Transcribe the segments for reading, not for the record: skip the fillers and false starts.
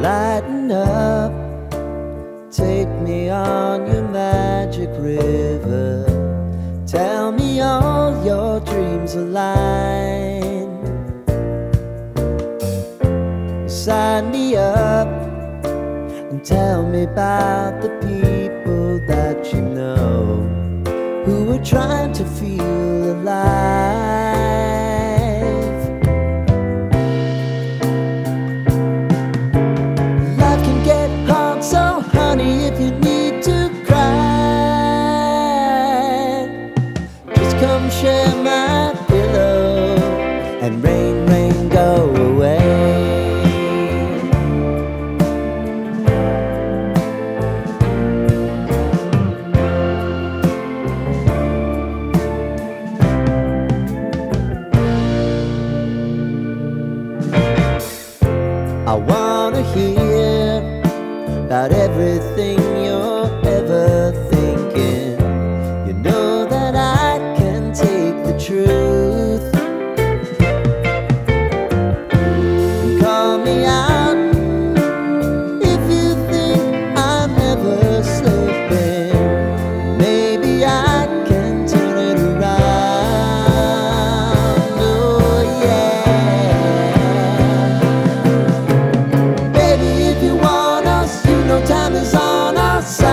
Lighten up, take me on your magic river. Tell me all your dreams align. Sign me up and tell me about the people that you know who are trying to feel alive. Life can get hard, so honey, if you need to cry, just come share my pillow and rain, rain, go away. I wanna hear about everything you're ever thinking. You know that I can take the truth. Call me out if you think I'm ever slipping. Maybe I can turn it around. Oh yeah. Baby, if you want us, you know time is on our side.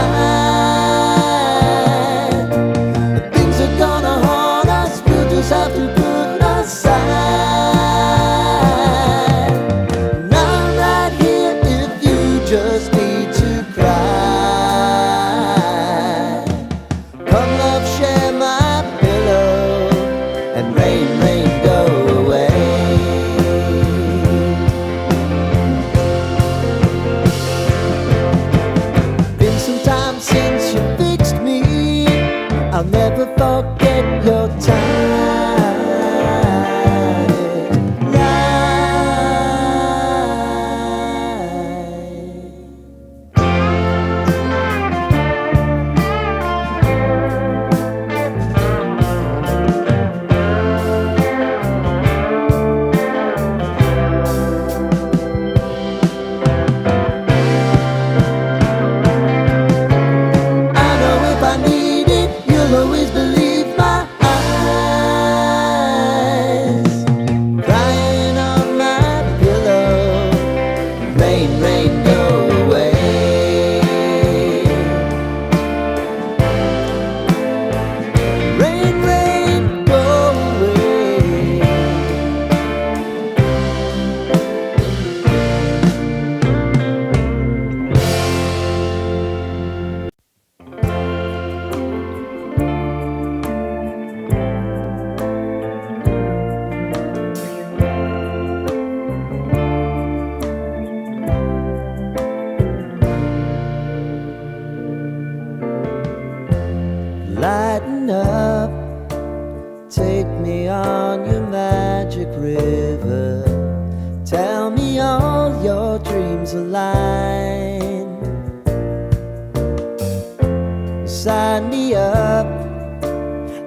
If things are gonna haunt us, we'll just have to put aside. And I'm right here if you just need to cry. Come love, share my pillow and rain, rain, go away. Been some time since you fixed me. I'll never forget your time. I know if I need it, you'll always believe my eyes. Crying on my pillow, rain, rain, go away. Rain, rain, go away. Lighten up, take me on your magic river. Tell me all your dreams align. Sign me up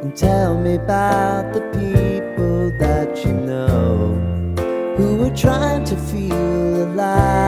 and tell me about the people that you know who are trying to feel alive.